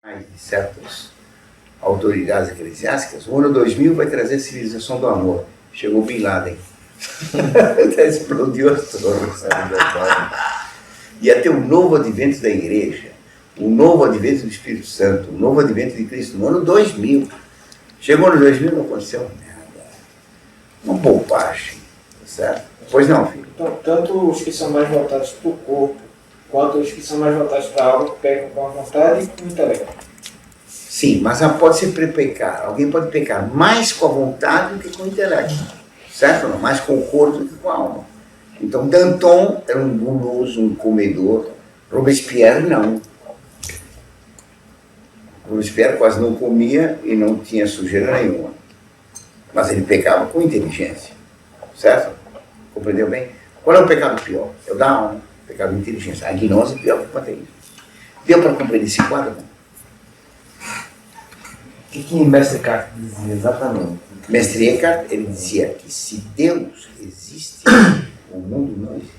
de certas autoridades eclesiásticas, o ano 2000 vai trazer a civilização do amor. Chegou Bin Laden. Explodiu as torres. Ia ter um novo advento da igreja, um novo advento do Espírito Santo, um novo advento de Cristo no ano 2000. Chegou no 2000 não aconteceu nada. Uma bobagem, certo? Pois não, filho? Então, tanto os que são mais voltados para o corpo, quanto os que são mais voltados para a alma, pecam com a vontade e com o intelecto. Sim, mas pode ser pecar. Alguém pode pecar mais com a vontade do que com o intelecto. Certo? Não? Mais com o corpo do que com a alma. Então, Danton era um guloso, um comedor. Robespierre, não. Robespierre quase não comia e não tinha sujeira nenhuma. Mas ele pecava com inteligência. Certo? Compreendeu bem? Qual é o pecado pior? É o da alma. O pecado de inteligência. A gnose é pior que o panteísmo. Deu para compreender esse quadro? Não? O que Mestre Eckhart dizia exatamente? Mestre Eckhart, ele dizia que se Deus existe, o mundo não existe.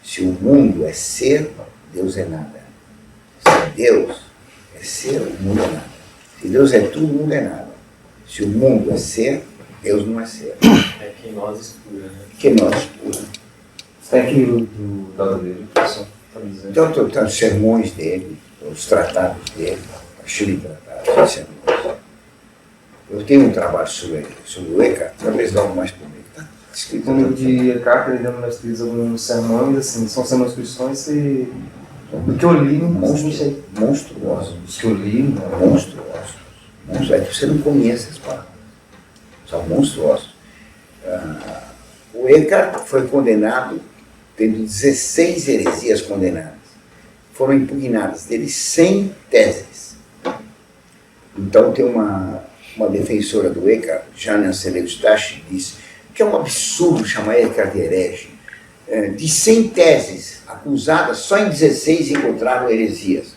Se o mundo é ser, Deus é nada. Se Deus é ser, o mundo é nada. Se Deus é tudo, o mundo é nada. Se o mundo é ser, Deus não é ser. É que nós escura, né? Que nós escura. Isso é aquilo do Dado dele, professor. Então, os sermões dele, os tratados dele, a Shri Tratados, sermões. Eu tenho um trabalho sobre o Eckhart, talvez logo mais por mim. Tá escrito No livro de Eckhart, ele dando mestres alguns sermões, assim, são sermões cristãos e do que eu li, monstruosos. Os que eu li, monstruosos. É que você não conhece as palavras. São monstruosos. O Eckhart foi condenado, tendo 16 heresias condenadas. Foram impugnadas dele 100 teses. Então tem uma defensora do Eckhart, Jana Seleustache, diz que é um absurdo chamar Eckhart de herege. De 100 teses acusadas, só em 16 encontraram heresias.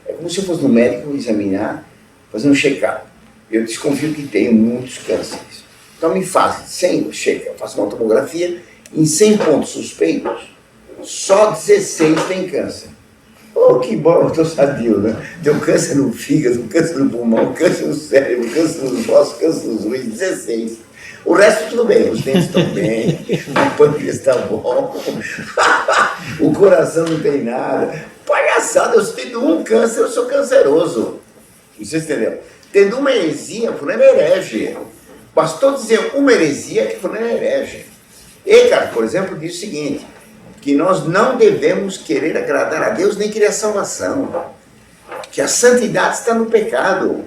É como se eu fosse no médico examinar, fazer um check-up. Eu desconfio que tenho muitos cânceres. Então me faz 100 check-up, eu faço uma tomografia, em 100 pontos suspeitos, só 16 tem câncer. Oh, que bom, eu estou sadio, né? Deu câncer no fígado, câncer no pulmão, câncer no cérebro, câncer nos ossos, câncer nos rins, 16. O resto tudo bem, os dentes estão bem, o pâncreas está bom, o coração não tem nada. Palhaçada, eu tendo um câncer, eu sou canceroso. Vocês entenderam? Tendo uma heresia, fulano é herege. Bastou dizer uma heresia que fulano é herege. Eckhart, por exemplo, diz o seguinte, que nós não devemos querer agradar a Deus nem querer a salvação. Que a santidade está no pecado.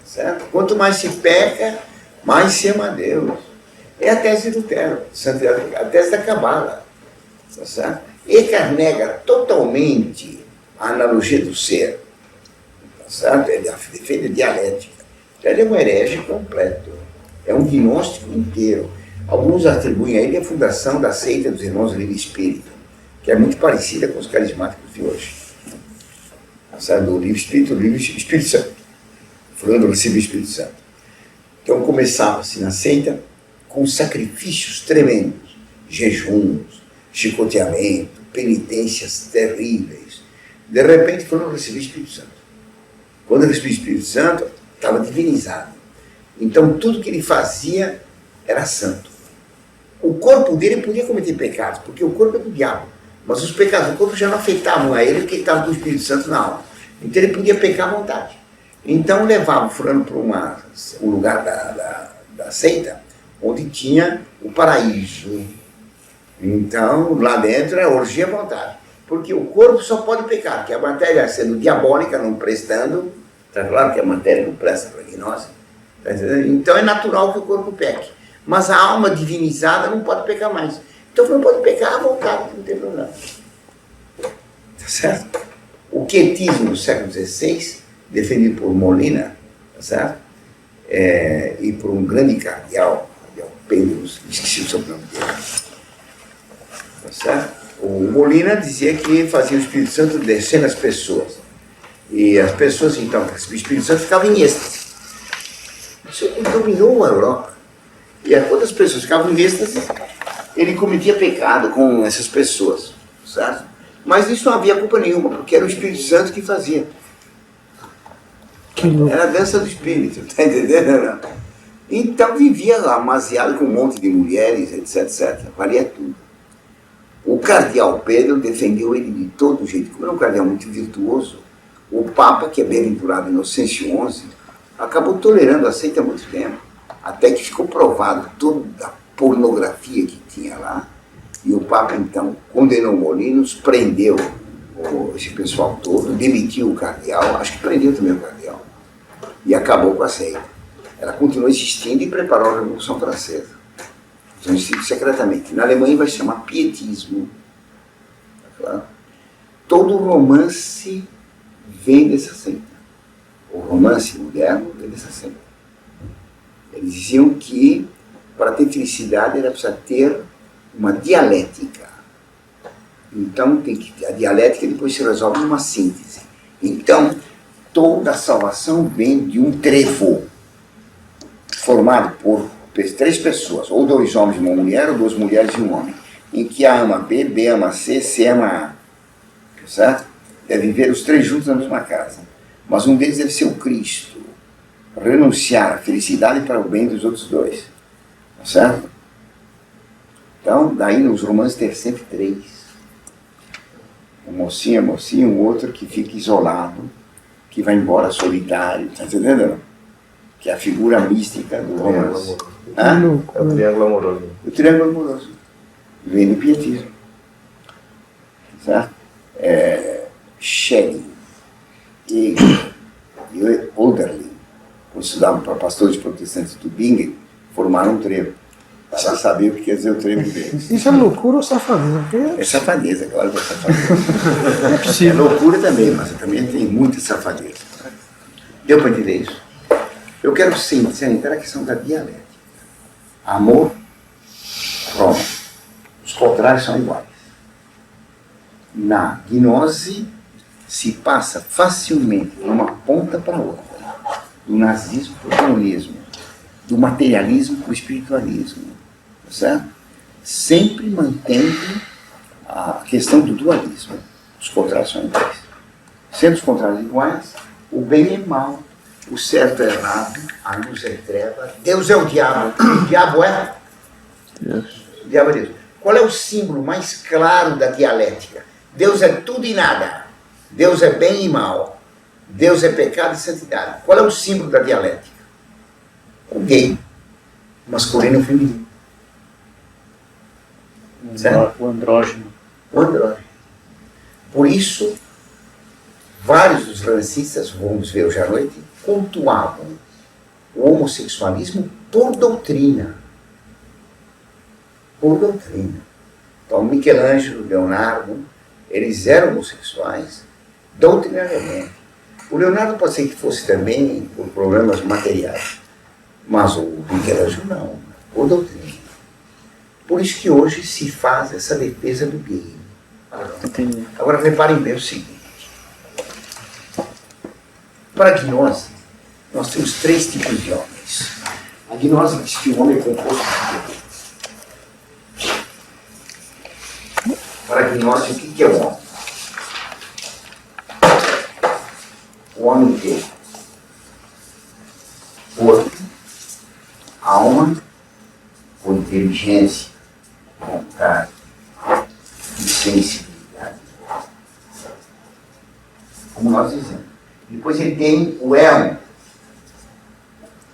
Certo? Quanto mais se peca, mais se ama a Deus. É a tese de Lutero, a tese da Cabala. Certo? Eckhart nega totalmente a analogia do ser. Certo? Ele defende a dialética. Ele é um herege completo. É um gnóstico inteiro. Alguns atribuem a ele a fundação da seita dos Irmãos do Livre Espírito, que é muito parecida com os carismáticos de hoje. Sabe, do Livre Espírito, o Livre Espírito Santo. Falando recebeu o Espírito Santo. Então começava-se na seita com sacrifícios tremendos, jejuns, chicoteamento, penitências terríveis. De repente foram receber o Espírito Santo. Quando recebeu o Espírito Santo, estava divinizado. Então tudo que ele fazia era santo. O corpo dele podia cometer pecados, porque o corpo é do diabo. Mas os pecados do corpo já não afetavam a ele, porque ele estava com o Espírito Santo na alma. Então ele podia pecar à vontade. Então levava o fulano para um lugar da seita, onde tinha o paraíso. Então lá dentro é orgia à vontade. Porque o corpo só pode pecar, porque a matéria sendo diabólica, não prestando, está claro que a matéria não presta para a gnose. Então é natural que o corpo peque. Mas a alma divinizada não pode pecar mais. Então não pode pecar à vontade, não tem problema. Tá certo? O quietismo do século XVI, defendido por Molina, tá certo? E por um grande cardeal Pedro, esqueci o sobrenome dele. Tá certo? O Molina dizia que fazia o Espírito Santo descer nas pessoas. E as pessoas, então, o Espírito Santo ficava em êxtase. Isso dominou a Europa. E quando as pessoas ficavam em êxtase, ele cometia pecado com essas pessoas, certo? Mas isso não havia culpa nenhuma, porque era o Espírito Santo que fazia. Era a dança do Espírito, tá entendendo? Então vivia lá, amaziado com um monte de mulheres, etc. Valia tudo. O cardeal Pedro defendeu ele de todo jeito. Como era um cardeal muito virtuoso, o Papa, que é bem-aventurado Inocêncio XI, acabou tolerando a seita há muito tempo. Até que ficou provado toda a pornografia que tinha lá. E o Papa, então, condenou Molinos, prendeu esse pessoal todo, demitiu o cardeal, acho que prendeu também o cardeal, e acabou com a seita. Ela continuou existindo e preparou a Revolução Francesa. Então, existindo secretamente. Na Alemanha vai se chamar pietismo. Tá claro? Todo romance vem dessa seita. O romance moderno vem dessa seita. Eles diziam que para ter felicidade era preciso ter uma dialética. Então, a dialética depois se resolve numa síntese. Então, toda a salvação vem de um trevo formado por 3 pessoas, ou 2 homens e uma mulher, ou 2 mulheres e um homem, em que A ama B, B ama C, C ama A. Certo? Devem viver os 3 juntos na mesma casa. Mas um deles deve ser o Cristo. Renunciar à felicidade para o bem dos outros 2. Certo? Então, daí nos romances tem sempre 3. Um mocinho, um outro que fica isolado, que vai embora solitário, tá entendendo? Que é a figura mística do romance. É o triângulo amoroso. O triângulo amoroso. Vem do pietismo. Certo? Schelling e Hölderlin, quando estudavam para pastores protestantes de Tübingen, formaram um trevo. Para saber o que quer dizer o trevo deles. Isso é loucura ou safadeza? É safadeza, claro que é safadeza. É loucura também, mas também tem muita safadeza. Deu para entender isso? Eu quero sim entrar a questão da dialética. Amor, Roma. Os contrários são iguais. Na gnose se passa facilmente de uma ponta para outra. Do nazismo para o comunismo. Do materialismo para o espiritualismo. Certo? Sempre mantendo a questão do dualismo. Os contrários são iguais. Sendo os contrários iguais, o bem é mal, o certo é errado, a luz é treva, Deus é o diabo, o diabo é Deus. O diabo é Deus. Qual é o símbolo mais claro da dialética? Deus é tudo e nada. Deus é bem e mal. Deus é pecado e santidade. Qual é o símbolo da dialética? O gay, masculino e feminino. O andrógeno. O andrógeno. Por isso, vários dos renascentistas, vamos ver hoje à noite, cultuavam o homossexualismo por doutrina. Por doutrina. Então, Michelangelo, Leonardo, eles eram homossexuais doutrinariamente. O Leonardo pode ser que fosse também por problemas materiais, mas o Michelangelo não, por doutrina. Por isso que hoje se faz essa defesa do gay. Entendi. Agora reparem bem o seguinte. Para a gnose, nós temos 3 tipos de homens. A gnose diz que o homem é composto de dois. Para a gnose, o que é o homem? O homem tem corpo, alma, com inteligência, vontade e sensibilidade. Como nós dizemos. Depois ele tem o elmo,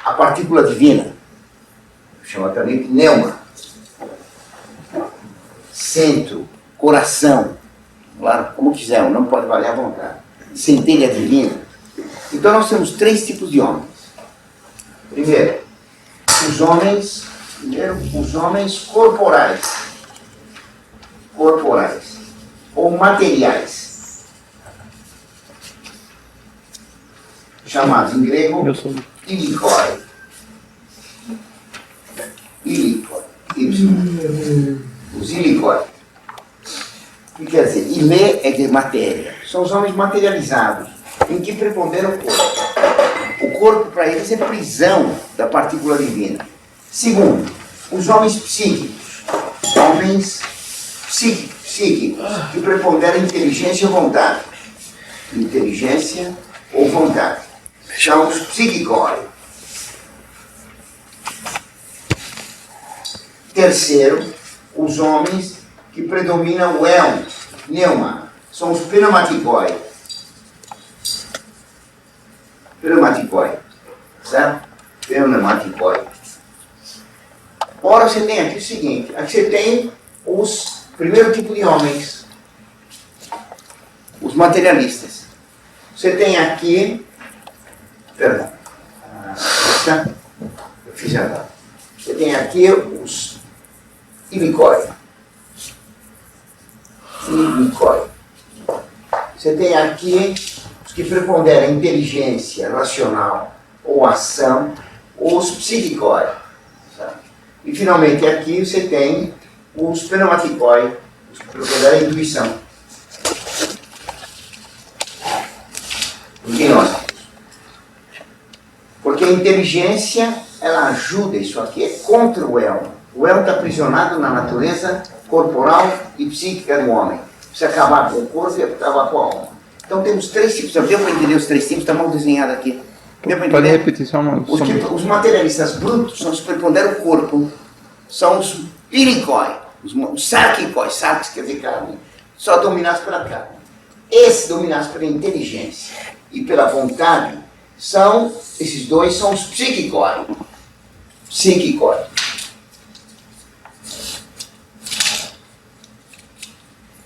a partícula divina, chama também de pneuma, centro, coração, claro, como quiser, não pode valer à vontade, centelha divina. Então nós temos 3 tipos de homens. Primeiro, os homens corporais, ou materiais, chamados em grego ilikoi. Os ilikoi. O que quer dizer? Ilê é de matéria. São os homens materializados, em que prepondera o corpo. O corpo para eles é prisão da partícula divina. Segundo, os homens psíquicos, homens psíquicos, que preponderam inteligência ou vontade. Inteligência ou vontade. São os psíquicos. Terceiro, os homens que predominam o neuma, são os pneumaticoi. Pneumaticoi, certo? Pneumaticoi. Ora, você tem aqui o seguinte, aqui você tem os primeiro tipo de homens, os materialistas. Você tem aqui, perdão, eu fiz errado. Você tem aqui os ibicoi. Você tem aqui os que preponderam inteligência racional ou ação, ou os psíquicoi. E finalmente aqui você tem os pneumaticoi, os que preponderam intuição. Os gnósticos. Porque a inteligência, ela ajuda, isso aqui é contra o elmo. O elmo está aprisionado na natureza corporal e psíquica do homem. Precisa acabar com o corpo e acabar com a alma. Então temos três tipos. Deu para entender os três tipos? Está mal desenhado aqui. Pode repetir só uma... Os materialistas brutos são os que preponderam o corpo. São os piricói, os sarquicói. Sarx quer dizer carne. Só dominados pela carne. Esses dominados pela inteligência e pela vontade, esses dois são os psíquicói. Psíquicói.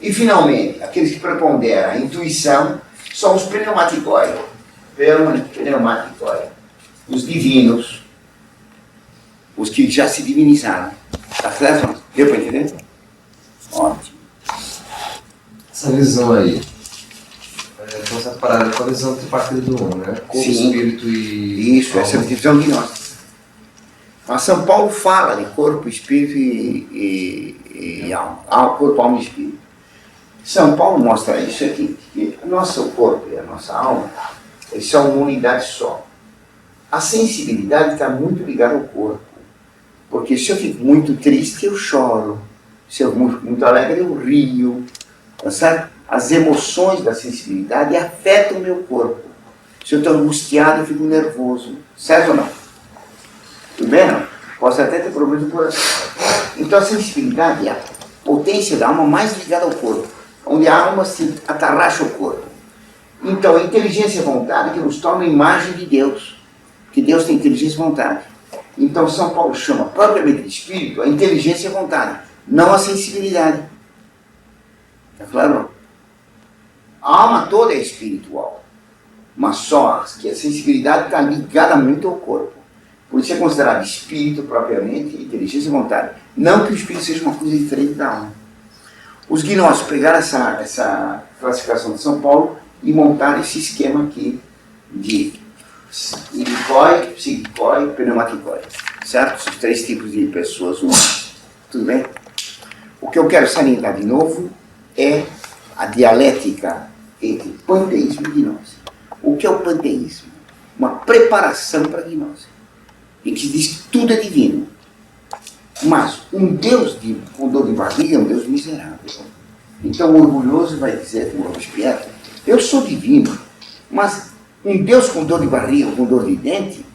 E finalmente, aqueles que preponderam a intuição são os pneumaticoi. Pneumaticoi. Os divinos. Os que já se divinizaram. Tá certo? Deu para entender? Ótimo. Essa visão aí. Então essa parada com a visão tripartida do homem, né? Corpo, Sim. espírito e... Isso, essa é a divisão gnóstica. Mas São Paulo fala de corpo, espírito e alma. Corpo, alma e espírito. São Paulo mostra isso aqui, que o nosso corpo e a nossa alma, eles são uma unidade só. A sensibilidade está muito ligada ao corpo. Porque se eu fico muito triste, eu choro. Se eu fico muito alegre, eu rio. Tá certo? As emoções da sensibilidade afetam o meu corpo. Se eu estou angustiado, eu fico nervoso. Certo ou não? Tudo bem, não? Posso até ter problemas do coração. Então a sensibilidade é a potência da alma mais ligada ao corpo. Onde a alma se atarracha ao corpo. Então a inteligência e a vontade que nos torna a imagem de Deus. Que Deus tem inteligência e vontade. Então São Paulo chama propriamente de espírito a inteligência e a vontade, não a sensibilidade. Está claro? A alma toda é espiritual, mas só que a sensibilidade está ligada muito ao corpo. Por isso é considerado espírito propriamente, inteligência e vontade. Não que o espírito seja uma coisa diferente da alma. Os gnósticos pegaram essa classificação de São Paulo e montaram esse esquema aqui de ibicoi, psíquicoi, pneumaticoi. Certo? Os três tipos de pessoas humanas. Tudo bem? O que eu quero salientar de novo é a dialética entre panteísmo e gnose. O que é o panteísmo? Uma preparação para a gnose. Em que diz que tudo é divino. Mas um Deus com dor de barriga é um Deus miserável. Então o orgulhoso vai dizer, como Robespierre, eu sou divino, mas um Deus com dor de barriga, com dor de dente,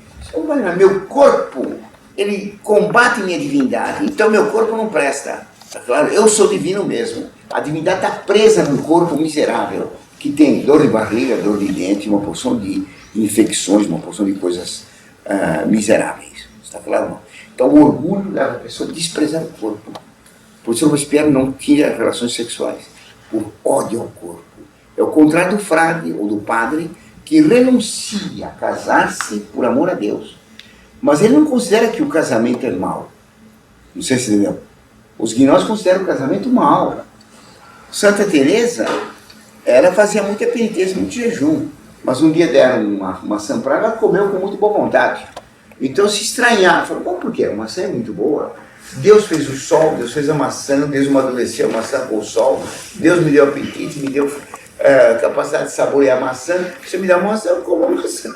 meu corpo, ele combate minha divindade, então meu corpo não presta. Tá claro? Eu sou divino mesmo. A divindade está presa no corpo miserável, que tem dor de barriga, dor de dente, uma porção de infecções, uma porção de coisas miseráveis. Está claro? Então o orgulho leva a pessoa a desprezar o corpo. Por isso o Robespierre não tinha relações sexuais, por ódio ao corpo. É o contrário do frade ou do padre, que renuncia a casar-se por amor a Deus. Mas ele não considera que o casamento é mau. Não sei se entendeu. Os gnósticos consideram o casamento mau. Santa Teresa, ela fazia muita penitência, muito jejum. Mas um dia deram uma maçã para ela, ela comeu com muito boa vontade. Então se estranharam. Falaram, bom, por quê? A maçã é muito boa. Deus fez o sol, Deus fez a maçã, Deus amadureceu a maçã com o sol. Deus me deu apetite, me deu capacidade de saborear a maçã. Se me dá uma maçã, eu como a maçã.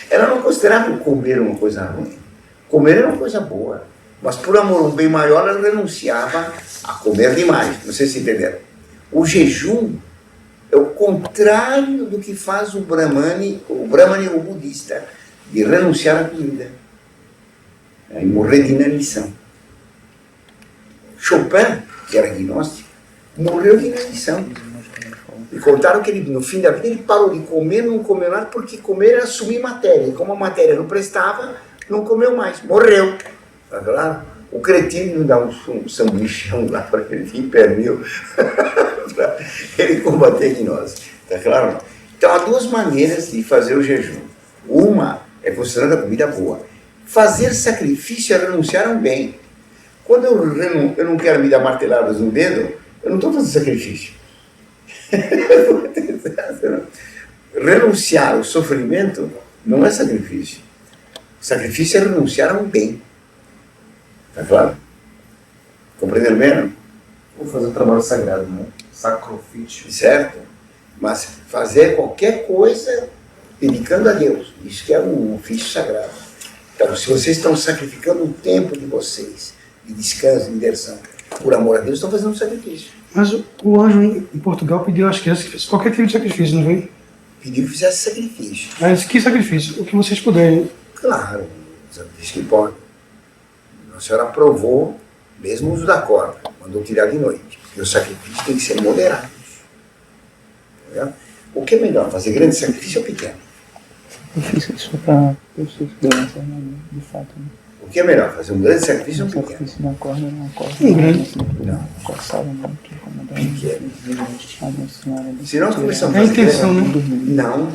Ela não considerava comer uma coisa ruim. Comer era uma coisa boa. Mas por amor a um bem maior, ela renunciava a comer demais. Não sei se entenderam. O jejum é o contrário do que faz o Brahmani ou budista, de renunciar à comida e morrer de inanição. Chopin, que era agnóstico, morreu de inanição. E contaram que ele, no fim da vida ele parou de comer, não comeu nada, porque comer era assumir matéria. E como a matéria não prestava, não comeu mais. Morreu. Tá claro? O cretino dá um sanduichão lá para ele de pernil para ele combater a gnose. Tá claro? Então há duas maneiras de fazer o jejum. Uma é considerando a comida boa. Fazer sacrifício é renunciar a um bem. Quando eu não quero me dar marteladas no dedo, eu não estou fazendo sacrifício. Renunciar ao sofrimento não é sacrifício. Sacrifício é renunciar a um bem. Tá claro? Compreenderam bem, não? Vou fazer um trabalho sagrado, né? Sacrifício. Certo? Mas fazer qualquer coisa dedicando a Deus. Isso que é um ofício sagrado. Então, se vocês estão sacrificando o tempo de vocês, de descanso, de diversão, por amor a Deus, estão fazendo um sacrifício. Mas o anjo em Portugal pediu às crianças que fizessem qualquer tipo de sacrifício, não foi? Pediu que fizesse sacrifício. Mas que sacrifício? O que vocês puderem. Claro, sacrifício que pode. A senhora aprovou, mesmo o uso da corda, mandou tirar de noite. Porque o sacrifício tem que ser moderado. Entendeu? O que é melhor, fazer grande sacrifício ou pequeno? Eu fiz isso para pessoas que ganham essa armadura, de fato. Né? O que é melhor, fazer um grande sacrifício ou Um um pequeno? sacrifício na corda, não corda. Um grande. Não, coçava muito, Se nós começamos É a a fazer intenção, né? Não.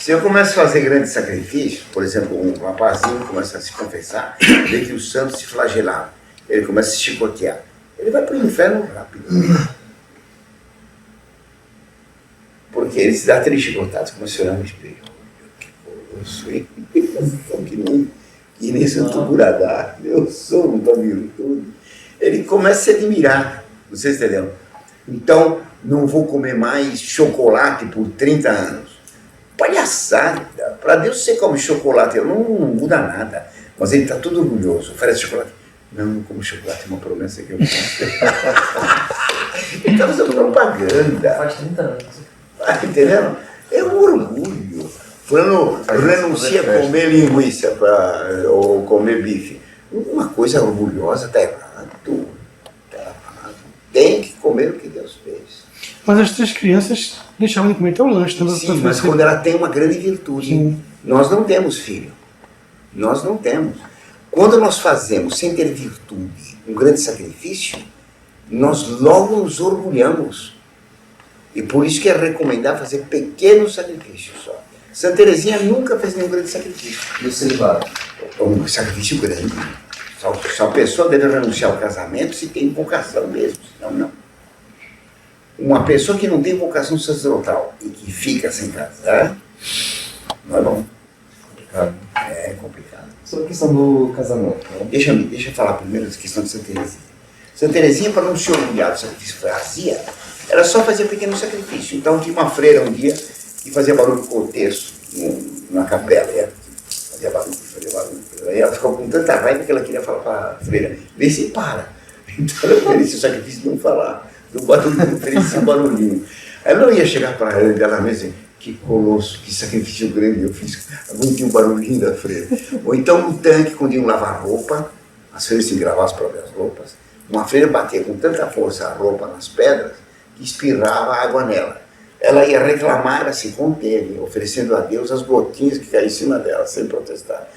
Se eu começo a fazer grandes sacrifícios, por exemplo, um rapazinho começa a se confessar, vê que o santo se flagelaram, ele começa a se chicotear, ele vai para o inferno rápido. Porque ele se dá três chicotadas, começa a olhar no espelho. Eu sou que nem Santo Buradá, eu sou uma virtude. Ele começa a se admirar, vocês entenderam? Então, não vou comer mais chocolate por 30 anos. Palhaçada! Para Deus você come chocolate, não muda nada. Mas ele está todo orgulhoso, oferece chocolate. Não como chocolate, é uma promessa que eu faço. Ele está fazendo propaganda. Faz 30 anos. Entendeu? É um orgulho. Fulano renuncia a comer linguiça ou comer bife. Uma coisa orgulhosa está errado. Tá errado. Tem que comer o que Deus fez. Mas as três crianças deixavam de comer até o lanche. Sim, mas quando ela tem uma grande virtude. Sim. Nós não temos filho. Nós não temos. Quando nós fazemos, sem ter virtude, um grande sacrifício, nós logo nos orgulhamos. E por isso que é recomendar fazer pequenos sacrifícios só. Santa Teresinha nunca fez nenhum grande sacrifício. E o celibato? Um sacrifício grande. Só a pessoa deve renunciar ao casamento se tem vocação mesmo, senão não. Uma pessoa que não tem vocação sacerdotal e que fica sem casar, não é bom. Complicado. É complicado. Sobre a questão do casamento, né? Deixa eu falar primeiro da questão de Santa Teresinha. Santa Teresinha, para não se orgulhar do sacrifício que fazia, ela só fazia pequeno sacrifício. Então tinha uma freira um dia que fazia barulho com o terço na capela. Fazia barulho. Aí ela ficou com tanta raiva que ela queria falar para a freira, vê se para. Então ela oferecia o sacrifício de não falar. Do barulho, oferecia um barulhinho. Ela não ia chegar para ela mesma e dizer, que colosso, que sacrifício grande eu fiz. Aguentei um barulhinho da freira. Ou então no tanque, quando iam lavar roupa, as freiras se gravavam as próprias roupas, uma freira batia com tanta força a roupa nas pedras que espirrava água nela. Ela ia reclamar, ela se conteve, oferecendo a Deus as gotinhas que caíam em cima dela, sem protestar.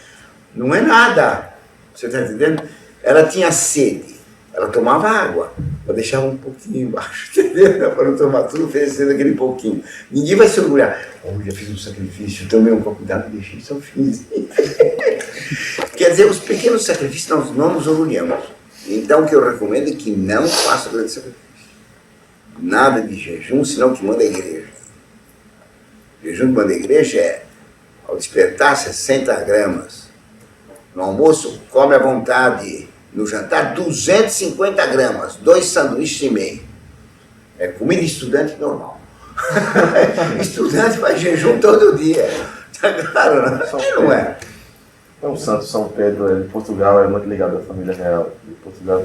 Não é nada, você está entendendo? Ela tinha sede, ela tomava água, ela deixava um pouquinho embaixo, entendeu? Para não tomar tudo, oferecendo aquele pouquinho. Ninguém vai se orgulhar. Olha, fiz um sacrifício, tomei um copo d'água e deixei, só fiz. Quer dizer, os pequenos sacrifícios nós não nos orgulhamos. Então o que eu recomendo é que não faça grande sacrifício. Nada de jejum, senão o que manda a igreja. O jejum que manda a igreja é, ao despertar, 60 gramas. No almoço, come à vontade. No jantar, 250 gramas. 2 sanduíches e meio. É comida de estudante normal. Estudante faz jejum todo dia. Tá claro, não é? É um santo São Pedro de Portugal, é muito ligado à família real de Portugal,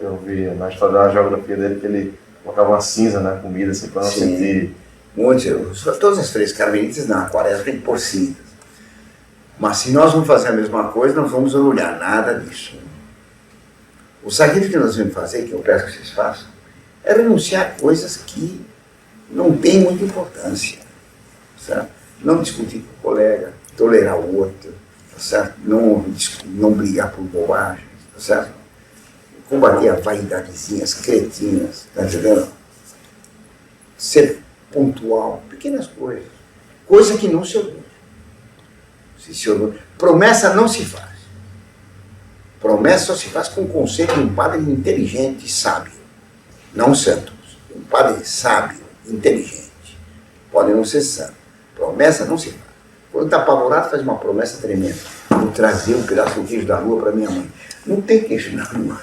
eu vi na história da geografia dele que ele colocava uma cinza na comida, assim, para não sentir... Todas as três carmelitas na quaresma tem que pôr cinzas. Mas se nós vamos fazer a mesma coisa, não vamos olhar nada disso. O sacrifício que nós vamos fazer, que eu peço que vocês façam, é renunciar a coisas que não têm muita importância. Certo? Não discutir com o colega, tolerar o outro, tá certo? Não brigar por bobagens, tá certo? Combater a vaidadezinhas, cretinas, tá entendendo? Ser pontual, pequenas coisas. Coisa que não se orgulha. Promessa não se faz. Promessa só se faz com o conceito de um padre inteligente e sábio. Não santos. Um padre sábio, inteligente. Pode não ser santo. Promessa não se faz. Quando está apavorado, faz uma promessa tremenda. Vou trazer um pedaço do queijo da lua para minha mãe. Não tem queijo na lua.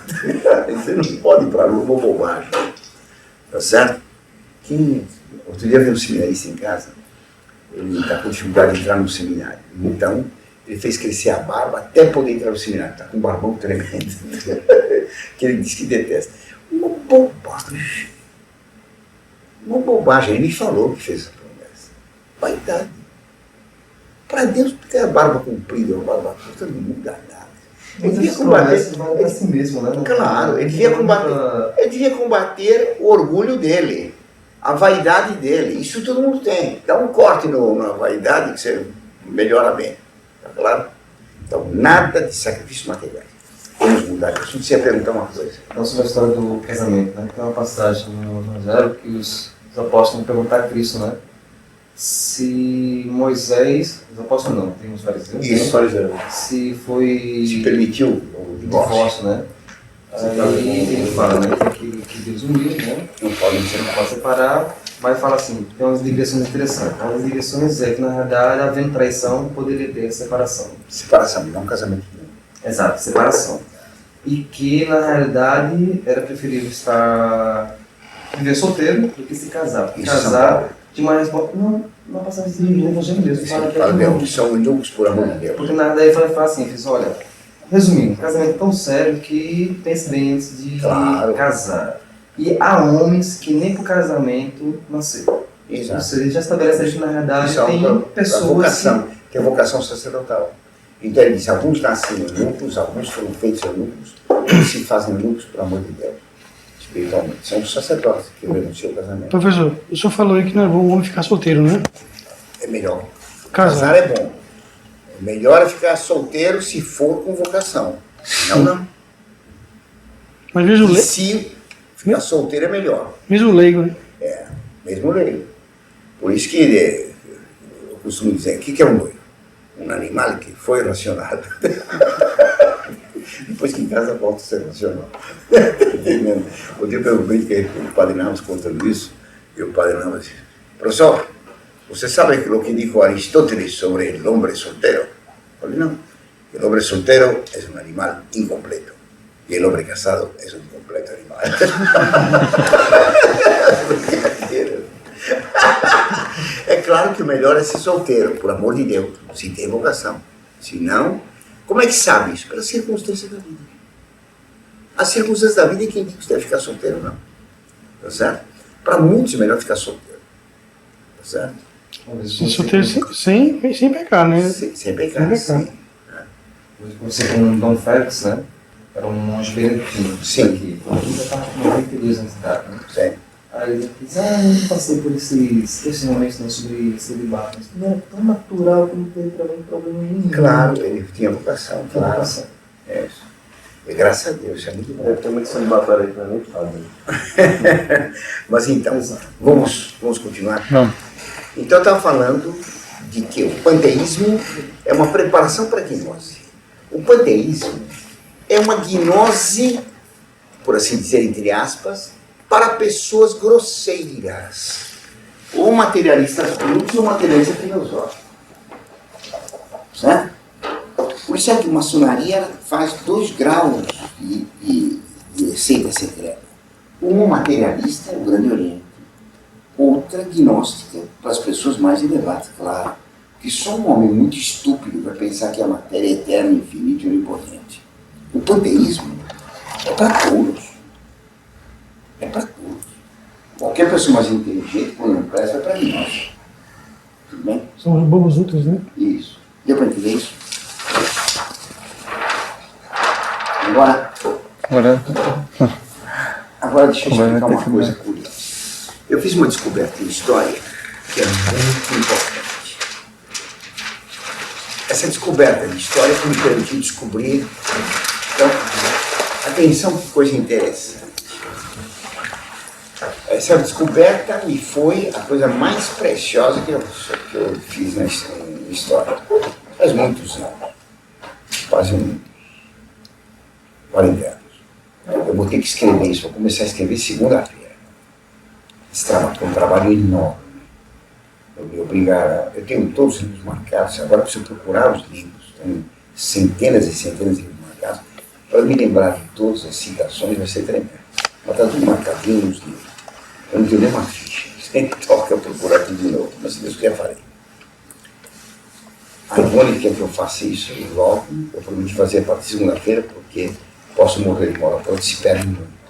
Você não pode ir para a lua, uma bobagem. Tá certo? Outro dia veio um seminarista em casa. Ele está com dificuldade de entrar no seminário. Então, ele fez crescer a barba até poder entrar no seminário. Está com um barbão tremendo. Que ele diz que detesta. Uma bobagem. Uma bobagem. Ele me falou que fez essa promessa. Vaidade. Para Deus, porque a barba comprida ou a barba curta não muda nada. Ele devia combater. Vai assim mesmo, né? Claro, ele devia combater o orgulho dele. A vaidade dele, isso todo mundo tem. Dá um corte na vaidade que você melhora bem. Tá claro? Então, nada de sacrifício material. Vamos mudar de assunto. Você ia perguntar uma coisa. Então, sobre a história do casamento, né? Tem uma passagem no Evangelho que os apóstolos perguntam a Cristo, né? Se Moisés, os apóstolos não, tem uns fariseus, Isso, fariseus. Se foi... Se permitiu o divórcio, né? Aí ele fala, né, que Deus humilde, né? Você não pode separar, mas fala assim, tem umas digressões interessantes. Uma das digressões é que, na realidade, havendo traição, poderia ter separação. Separação, não casamento. Exato, separação. E que, na realidade, era preferível viver solteiro do que se casar. Porque casar tinha uma resposta, não passagem de Evangelho mesmo. Fala que são inúmeros por amor de Deus. Porque, na realidade, ele fala assim, olha, resumindo, casamento é tão sério que pensa bem antes de casar. E há homens que nem por casamento nasceram. Exato. Ou seja, ele já estabelece isso na realidade. Isso tem pessoas vocação, que é vocação sacerdotal. Então ele diz, alguns nascem eunucos, alguns foram feitos eunucos, eles se fazem eunucos por amor de Deus, espiritualmente. São os sacerdotes que renunciam ao casamento. Professor, o senhor falou aí que não é bom o homem ficar solteiro, né? É melhor. Casar é bom. Melhor é ficar solteiro se for com vocação. Senão, não. Mas veja o leigo. Se ficar solteiro é melhor. Mesmo leigo, né? É, mesmo leigo. Por isso que eu costumo dizer, o que é um noivo? Um animal que foi racionado. Depois que em casa volta a ser racional. O dia eu brinquei com o Padre Navas contando isso, e o Padre Navas disse, professor, ¿usted sabe lo que dijo Aristóteles sobre el hombre soltero? Porque no. El hombre soltero es un animal incompleto. Y el hombre casado es un completo animal. É claro que o melhor é ser solteiro, por amor de Deus, se tem vocação. Se não, como é que sabe isso? Pelas circunstâncias da vida. As circunstâncias da vida é quem diz que você deve ficar solteiro, não. Tá certo? Para muitos é melhor ficar solteiro. Tá certo? Solteiro sem pecar, né? Sem pecar. Sim. Você com o Dom Félix, né? Era um monge beneditino. Sim. Aqui, ainda está com 92 anos de idade, né? Sim. Aí ele diz, eu não passei por esses testemunhos sobre celibato. Mas não era tão natural que não teve problema nenhum. Claro, ele tinha vocação. Claro. Vocação. É isso. E graças a Deus, é muito bom. Deve ter muito celibatário aí para nem fazer. Mas então, vamos continuar? Vamos. Então eu estava falando de que o panteísmo é uma preparação para a gnose. O panteísmo é uma gnose, por assim dizer, entre aspas, para pessoas grosseiras, ou materialistas brutos ou materialistas filosóficos. Certo? Por isso é que a maçonaria faz 2 graus de receita secreta. Uma materialista, o Grande Oriente. Outra gnóstica, para as pessoas mais elevadas, claro. que só um homem muito estúpido vai pensar que a matéria é eterna, infinita e onipotente. O panteísmo é para todos. É para todos. Qualquer pessoa mais inteligente, quando não presta, é para nós. Tudo bem? São os bobos úteis, né? Isso. Deu para entender isso? Agora, deixa eu explicar uma coisa curiosa. Eu fiz uma descoberta em história que é muito importante. Essa descoberta de história que me permitiu descobrir. Então, atenção, que coisa interessante. Essa descoberta me foi a coisa mais preciosa que eu fiz na história. Faz muitos anos. Quase 40 anos. Eu vou ter que escrever isso, vou começar a escrever segunda-feira. Esse trabalho é um trabalho enorme. Eu tenho todos os livros marcados, agora preciso procurar os livros. Tenho centenas e centenas de livros marcados. Para me lembrar de todas as citações vai ser tremendo. Mas está tudo marcadinho nos livros. Eu não tenho nem uma ficha. Sempre toca procurar tudo de novo, mas se Deus quiser, farei. A Ivone quer que eu faça isso logo. Eu prometi fazer a partir de segunda-feira, porque posso morrer de mola pronta se perde muito.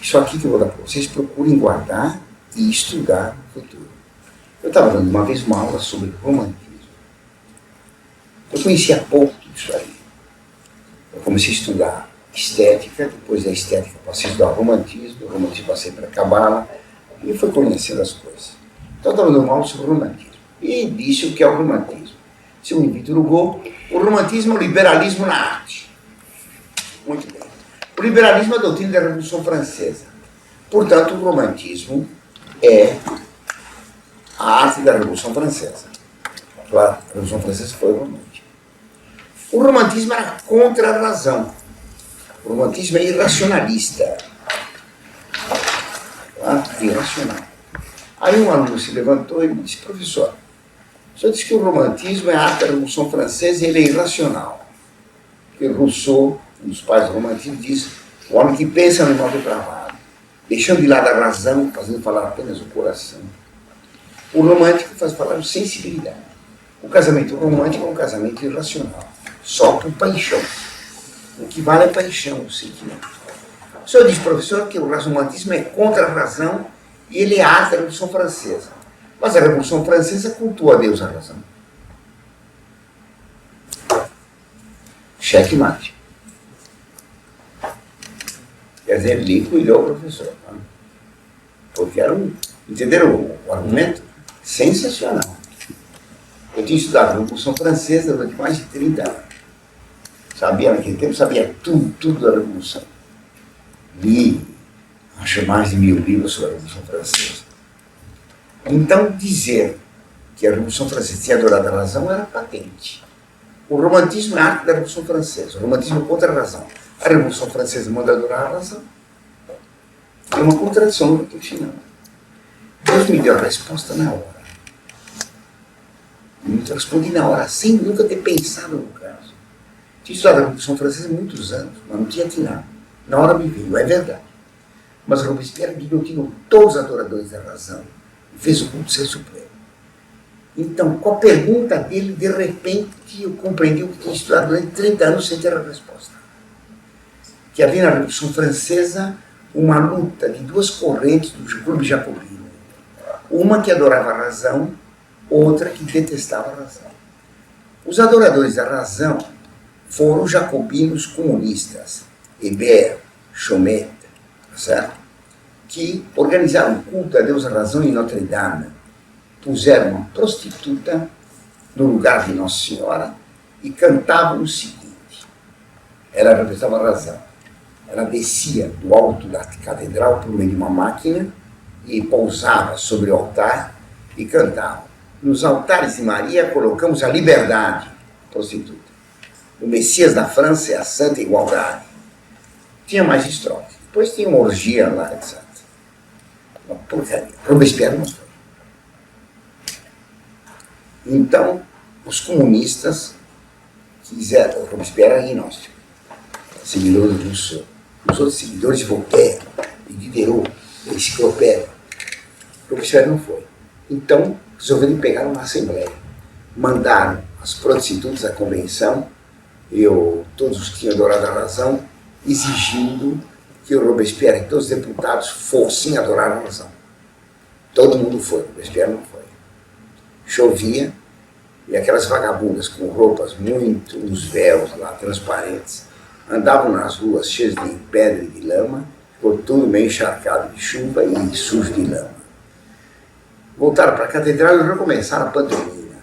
Isso aqui que eu vou dar para vocês, procurem guardar e estudar no futuro. Eu estava dando uma vez uma aula sobre romantismo. Eu conhecia pouco disso aí. Eu comecei a estudar estética, depois da estética passei a estudar romantismo, do romantismo passei para a Cabala, e fui conhecendo as coisas. Então eu estava dando uma aula sobre romantismo. E disse o que é o romantismo. Segundo Victor Hugo, o romantismo é o liberalismo na arte. Muito bem. O liberalismo é a doutrina da Revolução Francesa. Portanto, o romantismo é a arte da Revolução Francesa. Claro, a Revolução Francesa foi romântica. O romantismo era contra a razão. O romantismo é irracionalista. Claro, é irracional. Aí um aluno se levantou e me disse: professor, o senhor disse que o romantismo é a arte da Revolução Francesa e ele é irracional. Porque Rousseau, um dos pais do romantismo, diz: o homem que pensa no mal depravado, deixando de lado a razão, fazendo falar apenas o coração. O romântico faz falar sensibilidade. O casamento romântico é um casamento irracional, só por paixão. O que vale é paixão, o sentimento. O senhor diz, professor, que o romantismo é contra a razão e ele é a arte da Revolução Francesa. Mas a Revolução Francesa cultua a Deus a razão. Cheque mate. Quer dizer, liquidou o professor. Tá? Porque era entenderam o argumento? Sensacional. Eu tinha estudado a Revolução Francesa durante mais de 30 anos. Sabia, naquele tempo, sabia tudo da Revolução. Li, acho mais de 1000 livros sobre a Revolução Francesa. Então, dizer que a Revolução Francesa tinha adorado a razão era patente. O romantismo é a arte da Revolução Francesa. O romantismo é contra a razão. A Revolução Francesa manda adorar a razão. É uma contradição no que eu estou ensinando. Deus me deu a resposta na hora. Eu respondi na hora, sem nunca ter pensado no caso. Tinha estudado a Revolução Francesa há muitos anos, mas não tinha atinado. Na hora me veio, é verdade. Mas Robespierre guilhotinou todos os adoradores da razão e fez o culto ser supremo. Então, com a pergunta dele, de repente, eu compreendi o que tinha estudado durante 30 anos sem ter a resposta. Que havia na Revolução Francesa uma luta de duas correntes do clube jacobino. Uma que adorava a razão, outra que detestava a razão. Os adoradores da razão foram os jacobinos comunistas, Hébert, Chomet, certo? Que organizaram o culto a Deus a razão em Notre Dame. Puseram uma prostituta no lugar de Nossa Senhora e cantavam o seguinte: ela representava a razão. Ela descia do alto da catedral por meio de uma máquina e pousava sobre o altar e cantava: nos altares de Maria colocamos a liberdade, prostituta. O Messias da França é a santa igualdade. Tinha mais estrofe. Depois tinha uma orgia lá, etc. Uma porcaria. Robespierre não foi. Então, os comunistas quiseram. Robespierre era agnóstico, seguidor de Rousseau. Os outros seguidores de Voltaire, de Diderot, de Enciclopédia. Robespierre não foi. Então, resolveram pegar uma assembleia. Mandaram as prostitutas da convenção e todos os que tinham adorado a razão, exigindo que o Robespierre e todos os deputados fossem adorar a razão. Todo mundo foi, Robespierre não foi. Chovia, e aquelas vagabundas com roupas muito, uns véus lá, transparentes, andavam nas ruas cheias de pedra e de lama, ficou tudo meio encharcado de chuva e sujo de lama. Voltaram para a catedral e recomeçaram a pantomima.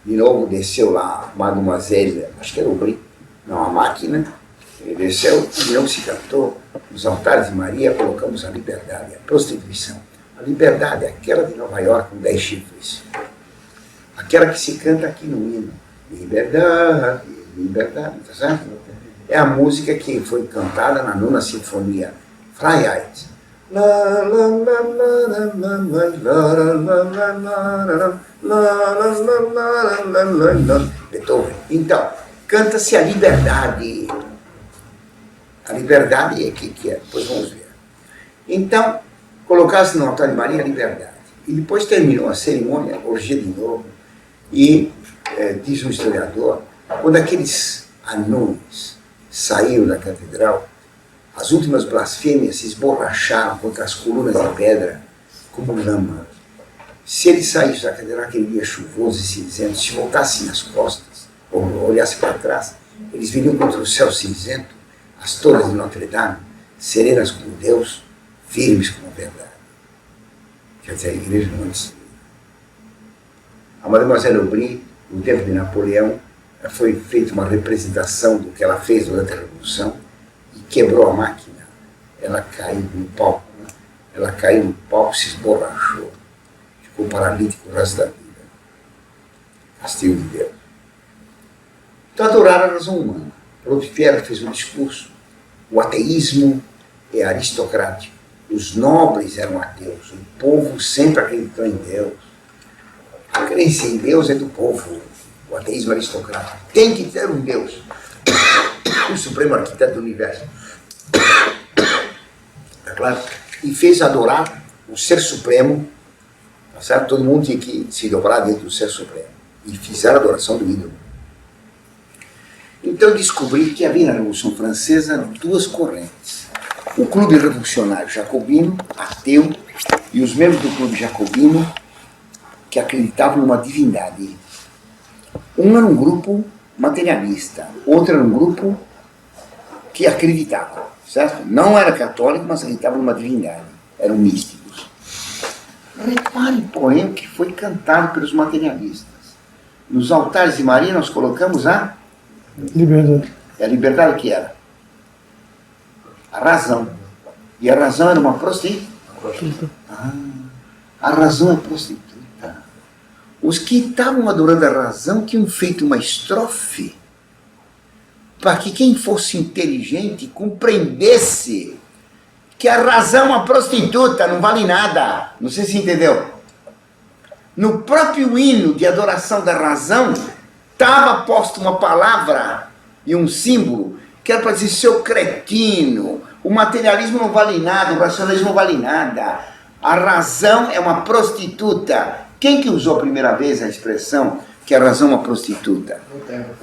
De novo desceu lá a Mademoiselle, acho que era o Brie, não, a máquina, ele desceu e não se cantou. Nos altares de Maria colocamos a liberdade, a prostituição. A liberdade é aquela de Nova York com 10 chifres. Aquela que se canta aqui no hino. Liberdade, liberdade, tá certo? É a música que foi cantada na 9ª Sinfonia, Freiheit. Beethoven. Então, canta-se a liberdade. A liberdade é o que é? Depois vamos ver. Então, colocasse no altar de Maria a liberdade. E depois terminou a cerimônia, orgia de novo. E, diz um historiador, quando aqueles anões saíram da catedral, as últimas blasfêmias se esborracharam contra as colunas de pedra como lama. Se eles saíssem da catedral aquele dia chuvoso e cinzento, se voltassem as costas, ou olhassem para trás, eles viriam contra o céu cinzento, as torres de Notre Dame, serenas como Deus, firmes como a verdade. Quer dizer, a igreja não é destruída. A Mademoiselle Aubry, no tempo de Napoleão, foi feita uma representação do que ela fez durante a Revolução e quebrou a máquina. Ela caiu no palco, né? Ela caiu no palco, se esborrachou, ficou paralítico o resto da vida. Castigo de Deus. Então adoraram a razão humana. Robespierre fez um discurso. O ateísmo é aristocrático. Os nobres eram ateus. O povo sempre acreditou em Deus. A crença em Deus é do povo. O ateísmo aristocrático. Tem que ter um Deus. O supremo arquiteto do universo. É claro? E fez adorar o ser supremo. Tá certo? Todo mundo tinha que se dobrar dentro do ser supremo. E fizeram a adoração do ídolo. Então eu descobri que havia na Revolução Francesa duas correntes. O Clube Revolucionário Jacobino, ateu, e os membros do Clube Jacobino que acreditavam numa divindade. Um era um grupo materialista, outro era um grupo que acreditava, certo? Não era católico, mas acreditava numa divindade. Eram místicos. Reparem, porém, o que foi cantado pelos materialistas. Nos altares de Maria nós colocamos a Liberdade. E a liberdade o que era? A razão. E a razão era uma prostituta. A razão é prostituta. Os que estavam adorando a razão tinham feito uma estrofe para que quem fosse inteligente compreendesse que a razão é uma prostituta, não vale nada. Não sei se entendeu. No próprio hino de adoração da razão, estava posto uma palavra e um símbolo que era para dizer: seu cretino, o materialismo não vale nada, o racionalismo não vale nada, a razão é uma prostituta. Quem que usou a primeira vez a expressão que a razão é uma prostituta?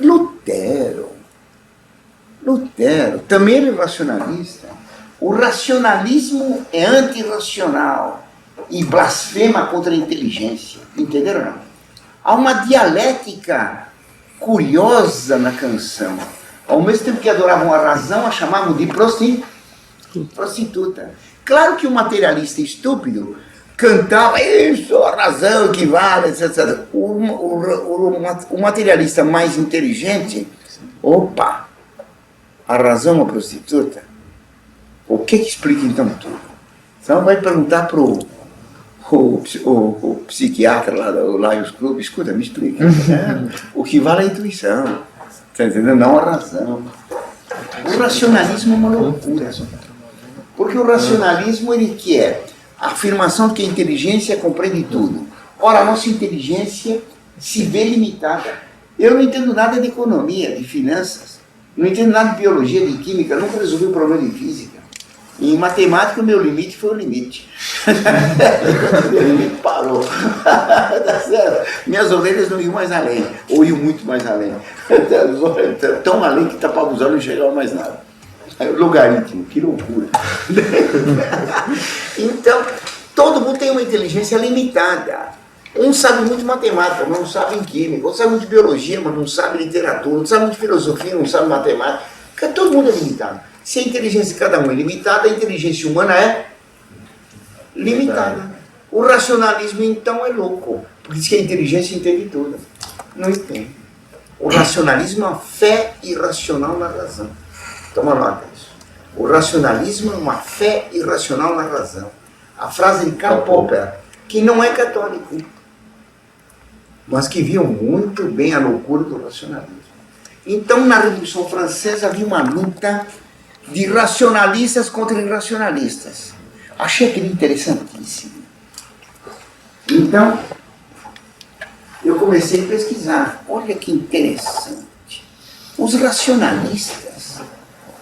Lutero, também ele é racionalista. O racionalismo é antirracional e blasfema contra a inteligência, entenderam não? Há uma dialética curiosa na canção. Ao mesmo tempo que adoravam a razão, a chamavam de prostituta. Claro que o materialista estúpido cantava isso, a razão equivale, etc. O materialista mais inteligente, opa, a razão é uma prostituta? O que explica então tudo? Então vai perguntar para o psiquiatra lá do Lions Club: escuta, me explica. O que vale é a intuição, tá entendendo? Não a razão. O racionalismo é uma loucura, porque o racionalismo ele quer a afirmação de que a inteligência compreende tudo. Ora, a nossa inteligência se vê limitada. Eu não entendo nada de economia, de finanças, não entendo nada de biologia, de química, nunca resolvi o problema de física. Em matemática, o meu limite foi o limite. Meu limite parou. Tá certo? Minhas orelhas não iam mais além, ou iam muito mais além. Tão além que tapava os olhos e não chegava mais nada. Logaritmo, que loucura. Então, todo mundo tem uma inteligência limitada. Um sabe muito matemática, mas não sabe em química. Outro sabe muito biologia, mas não sabe literatura. Outro sabe muito filosofia, não sabe matemática. Porque todo mundo é limitado. Se a inteligência de cada um é limitada, a inteligência humana é limitada. O racionalismo, então, é louco. Porque diz que a inteligência entende tudo. Não entende. O racionalismo é uma fé irracional na razão. Toma nota disso. O racionalismo é uma fé irracional na razão. A frase de Karl Popper, que não é católico, mas que viu muito bem a loucura do racionalismo. Então, na Revolução Francesa havia uma luta de racionalistas contra irracionalistas. Achei aquilo interessantíssimo. Então, eu comecei a pesquisar. Olha que interessante. Os racionalistas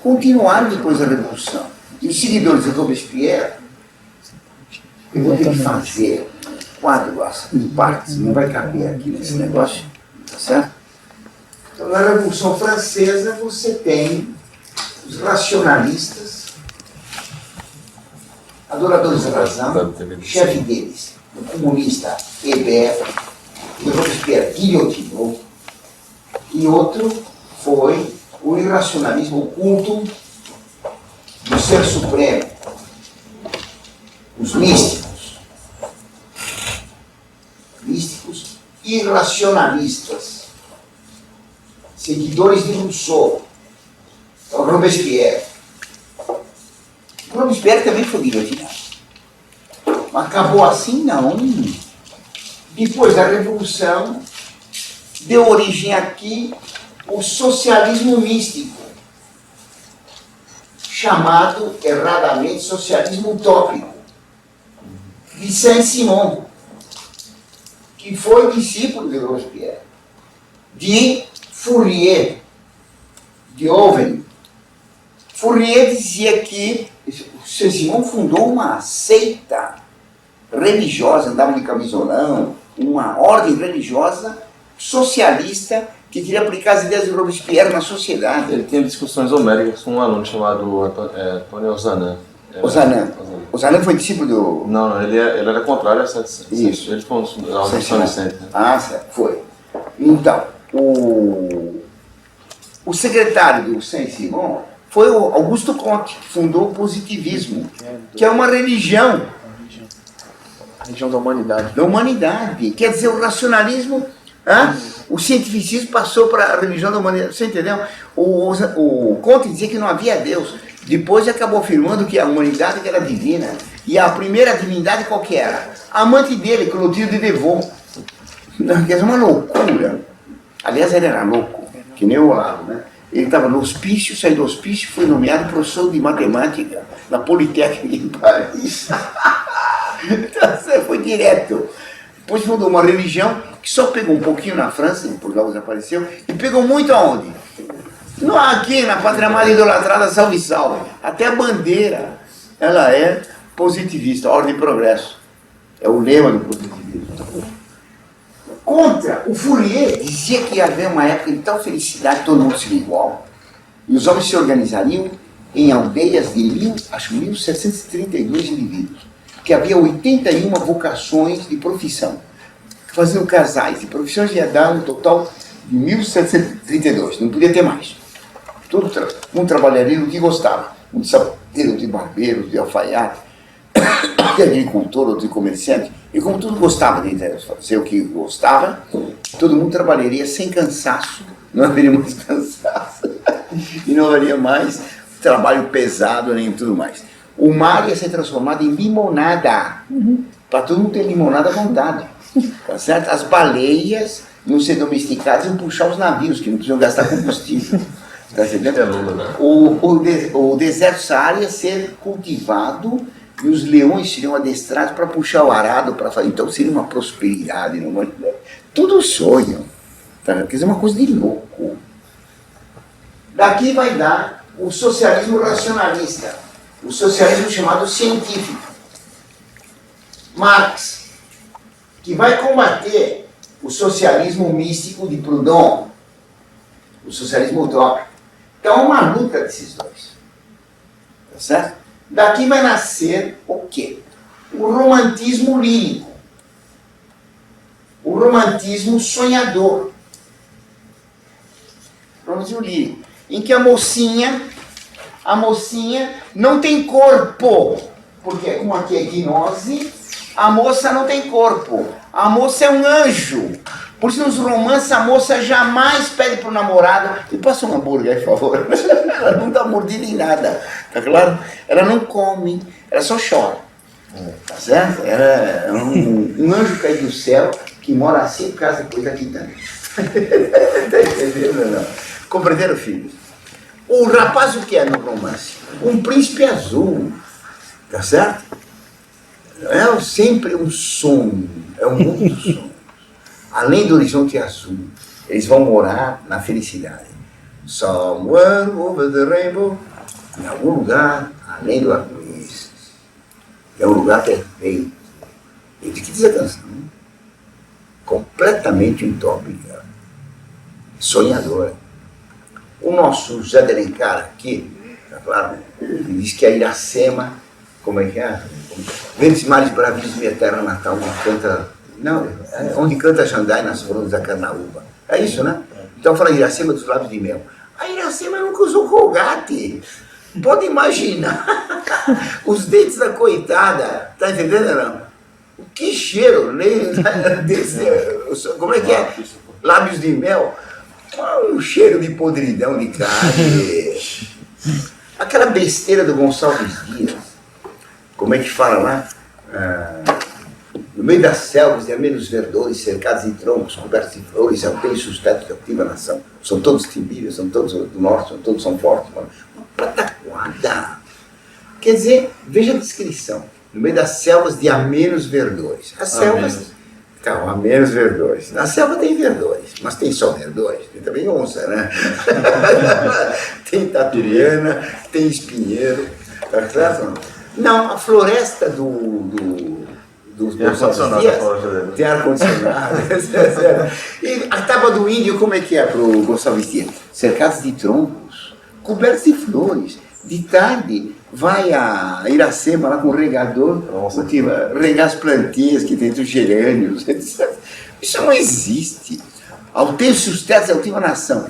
continuaram depois da Revolução. E os seguidores de Robespierre, eu vou ter que fazer quadro em partes, não vai caber aqui nesse negócio, tá certo? Então, na Revolução Francesa, você tem os racionalistas, adoradores da razão, chefe deles, o comunista Hébert, que Robespierre guilhotinou, e outro foi o irracionalismo oculto do Ser Supremo, os místicos irracionalistas, seguidores de Rousseau, então Robespierre. Robespierre também foi guilhotinado. Mas acabou assim? Não. Depois da Revolução, deu origem aqui o socialismo místico, chamado erradamente socialismo utópico, de Saint-Simon, que foi discípulo de Robespierre, de Fourier, de Owen. Fourier dizia que Saint-Simon fundou uma seita religiosa, andava de camisolão, uma ordem religiosa socialista que queria aplicar as ideias de Robespierre na sociedade. Ele tinha discussões homéricas com um aluno chamado Antônio Ozanam. Ozanam foi discípulo do... Não, ele era contrário a Isso. Ele foi da Ordem de São Vicente. Né? Ah, certo, foi. Então, o secretário do Saint-Simon foi o Augusto Comte, que fundou o positivismo, que é uma religião. A religião da humanidade. Da humanidade. Quer dizer, o racionalismo, o cientificismo passou para a religião da humanidade. Você entendeu? O Comte dizia que não havia Deus. Depois acabou afirmando que a humanidade era divina. E a primeira divindade qual que era? A amante dele, Clotilde de Devaux. Quer dizer, uma loucura. Aliás, ele era louco, que nem o Olavo, né? Ele estava no hospício, saiu do hospício, foi nomeado professor de matemática na Politécnica em Paris. Então, foi direto. Depois fundou uma religião que só pegou um pouquinho na França, em Portugal desapareceu, e pegou muito aonde? Não, aqui na Pátria Amada Idolatrada, salve, salve. Até a bandeira, ela é positivista, ordem e progresso. É o lema do positivismo. Contra, o Fourier dizia que ia haver uma época de tal felicidade, todo mundo seria igual. E os homens se organizariam em aldeias de 1732 indivíduos. Que havia 81 vocações de profissão. Que faziam casais de profissões, ia dar um total de 1732, não podia ter mais. Um trabalharia no que gostava. Um de sapateiro, de barbeiro, de alfaiate, de agricultor, outro de comerciante. E como tudo gostava de fazer o que gostava, todo mundo trabalharia sem cansaço, não haveria mais cansaço, e não haveria mais trabalho pesado nem tudo mais. O mar ia ser transformado em limonada, para todo mundo ter limonada à vontade, tá certo? As baleias iam ser domesticadas e iam puxar os navios, que não precisam gastar combustível. Tá entendendo? O deserto Saara ia ser cultivado e os leões seriam adestrados para puxar o arado para fazer. Então seria uma prosperidade, tudo sonho. Tá? Quer dizer, uma coisa de louco. Daqui vai dar o socialismo racionalista. o socialismo chamado científico. Marx, que vai combater o socialismo místico de Proudhon, o socialismo utópico. Então é uma luta desses dois. Tá certo? Daqui vai nascer o quê? O romantismo lírico. O romantismo sonhador. O romantismo lírico. Em que a mocinha não tem corpo. Porque como aqui é gnose, a moça não tem corpo. A moça é um anjo. Por isso nos romances a moça jamais pede pro namorado: me passa um hambúrguer, por favor. Ela não dá mordida em nada, tá claro? Ela não come, ela só chora. Tá certo? Ela é um anjo caído do céu que mora a 5 casas depois da quintana. Tá entendendo? Não? Compreenderam, filhos? O rapaz o que é no romance? Um príncipe azul. Tá certo? É sempre um sonho, é um mundo de sonhos. Além do horizonte azul, eles vão morar na felicidade. Somewhere over the rainbow, em algum lugar além do arco-íris. É um lugar perfeito. E de que diz a canção? Completamente utópica, sonhadora. O nosso José de Alencar aqui, tá claro, ele diz que a Iracema, como é que é? Verdes mares bravios, minha terra natal, onde canta, não, onde canta Jandai nas flores da Carnaúba. É isso, né? Então fala Iracema dos lábios de mel. A Iracema nunca usou colgate. Pode imaginar os dentes da coitada, tá entendendo, não? Que cheiro, né? Como é que é? Lábios de mel. Um cheiro de podridão de carne. Aquela besteira do Gonçalves Dias. Como é que fala lá? No meio das selvas de amenos verdores, cercados de troncos, cobertos de flores, alpeios os tetos de altiva nação. São todos timbírios, são todos do norte, todos são fortes. Uma pataquada. Quer dizer, veja a descrição. No meio das selvas de amenos verdores. As selvas... Então, amenos verdores. Na selva tem verdores, mas tem só verdores. Tem também onça, né? Tem tatuiana, tem espinheiro. Tá certo? Não, a floresta dos Gonçalves tem ar-condicionado. E a tábua do índio, como é que é para o Gonçalves Dias? Cercados de troncos, cobertos de flores. De tarde, vai a Iracema lá com o regador, regar as plantinhas que tem dos gerânios, etc. Isso não existe. Alteia-se os tetos da altiva nação.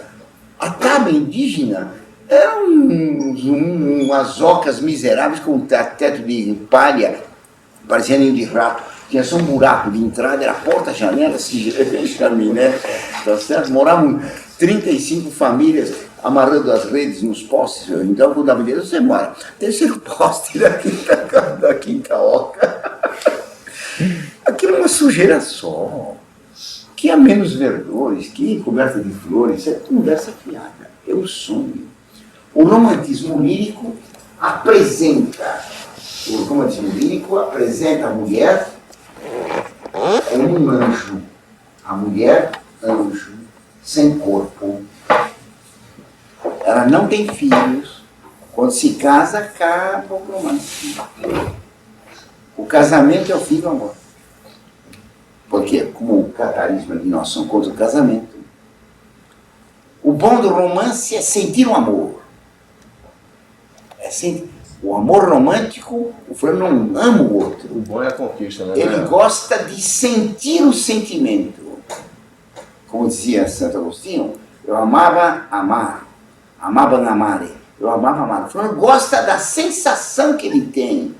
A tábua indígena eram umas ocas miseráveis com teto de palha, parecia ninho de rato. Tinha só um buraco de entrada, era porta, janela, chaminé, tá certo? Moravam 35 famílias amarrando as redes nos postes. Então, quando a menina, você mora, terceiro poste da quinta oca. Aquilo é uma sujeira só. Que há menos verdores, que coberta de flores, isso é conversa fiada, é um sonho. O romantismo lírico apresenta a mulher como um anjo. A mulher, anjo, sem corpo. Ela não tem filhos. Quando se casa, acaba o romance. O casamento é o fim do amor. Porque, como o catarismo de nós somos contra o casamento, o bom do romance é sentir o amor. O amor romântico, o fulano não ama o outro. O bom é a conquista, né? Ele gosta de sentir o sentimento. Como dizia Santo Agostinho, eu amava amar. Amava amare. Eu amava amar. O fulano gosta da sensação que ele tem.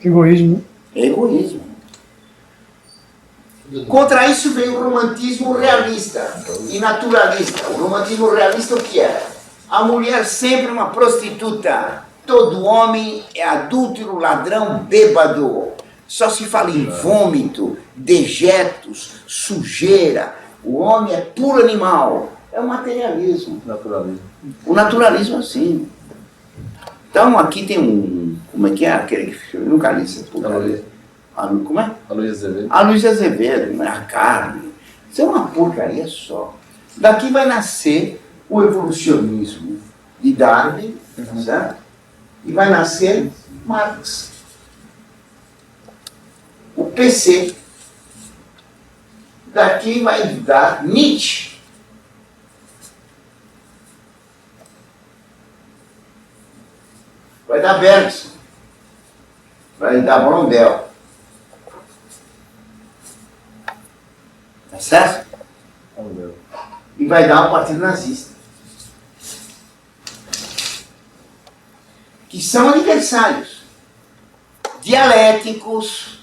Egoísmo. É egoísmo. Contra isso vem o romantismo realista e naturalista. O romantismo realista o que é? A mulher sempre uma prostituta. Todo homem é adúltero, ladrão, bêbado. Só se fala em vômito, dejetos, sujeira. O homem é puro animal. É o materialismo. Naturalismo. O naturalismo, sim. Então, aqui tem um... Como é que é? Aquele que eu nunca li essa porcaria. Como é? A Luísa Azevedo. A Luísa Azevedo, né? A carne. Isso é uma porcaria só. Daqui vai nascer o evolucionismo de Darwin, certo? e vai nascer Marx. O PC. Daqui vai dar Nietzsche. Vai dar Bergson. Vai dar Blondel. Tá certo? E vai dar o Partido Nazista. Que são adversários. Dialéticos.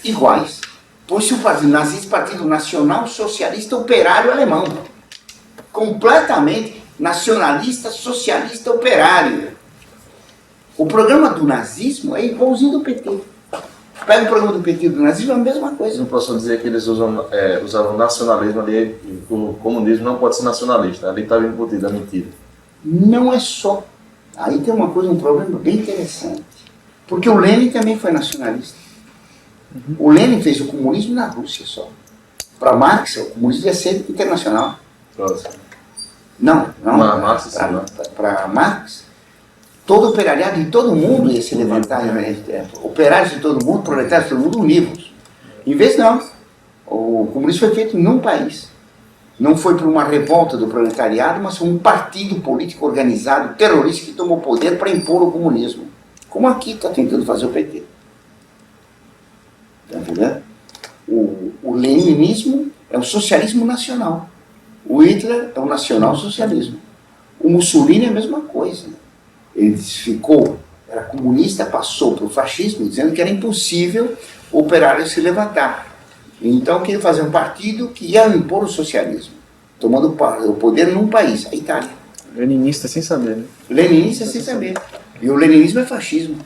Iguais. Pois o Partido Nazista, Partido Nacional Socialista Operário Alemão. Completamente nacionalista, socialista, operário. O programa do nazismo é igualzinho do PT. Pega o programa do PT e do nazismo, é a mesma coisa. Não posso dizer que eles usavam nacionalismo ali, o comunismo não pode ser nacionalista, ali estava embutido a mentira. Não é só. Aí tem uma coisa, um problema bem interessante. Porque o Lenin também foi nacionalista. O Lenin fez o comunismo na Rússia só. Para Marx, o comunismo ia ser internacional. Não. Para Marx, todo operariado de todo mundo ia se levantar. Operários de todo mundo, proletários de todo mundo unidos. Em vez não. O comunismo foi feito num país. Não foi por uma revolta do proletariado, mas foi um partido político organizado, terrorista, que tomou poder para impor o comunismo. Como aqui está tentando fazer o PT. Está entendendo? O leninismo é o socialismo nacional. O Hitler é o nacional-socialismo. O Mussolini é a mesma coisa. Ele era comunista, passou para o fascismo, dizendo que era impossível o operário se levantar. Então queria fazer um partido que ia impor o socialismo, tomando o poder num país, a Itália. Leninista sem saber, né? Leninista sem saber. E o leninismo é fascismo.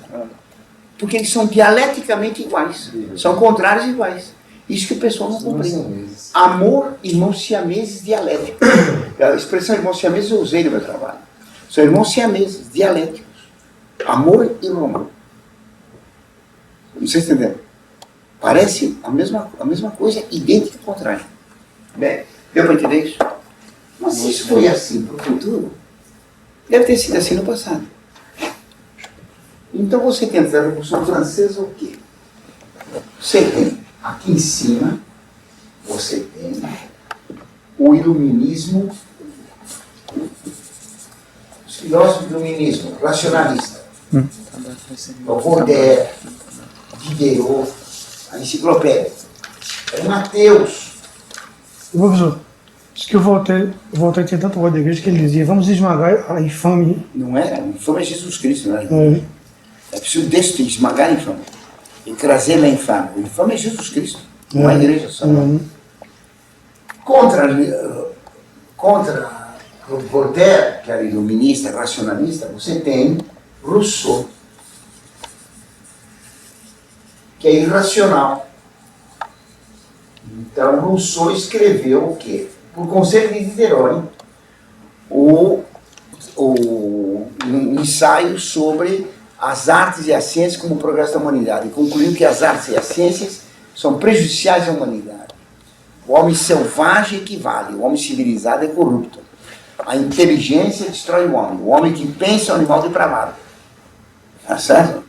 Porque eles são dialeticamente iguais. São contrários iguais. Isso que o pessoal não compreende. Amor, irmãos siameses dialéticos. A expressão irmãos siameses eu usei no meu trabalho. São irmãos siameses dialéticos. Amor e Roma. Não sei se entenderam. Parece a mesma coisa, idêntica e contrária. Bem, deu para entender isso? Mas se isso foi assim para o futuro, deve ter sido assim no passado. Então você tem a Revolução Francesa o quê? Você tem, aqui em cima, você tem o iluminismo, os filósofos do iluminismo, racionalista. O Voltaire, Diderot, a enciclopédia. É Mateus. Professor, diz que eu voltei tinha tanto ódio da igreja que ele dizia, vamos esmagar a infame. Não era? A infame é Jesus Cristo, não é? É preciso destruir, esmagar a infame. E trazer a infame. O infame é Jesus Cristo, não é a igreja só. Contra o Voltaire, que era iluminista, racionalista, você tem Rousseau, que é irracional. Então, Rousseau escreveu o quê? Por conselho de Diderot, um ensaio sobre as artes e as ciências como progresso da humanidade, concluindo que as artes e as ciências são prejudiciais à humanidade. O homem selvagem equivale, o homem civilizado é corrupto. A inteligência destrói o homem que pensa é um animal depravado. Tá certo?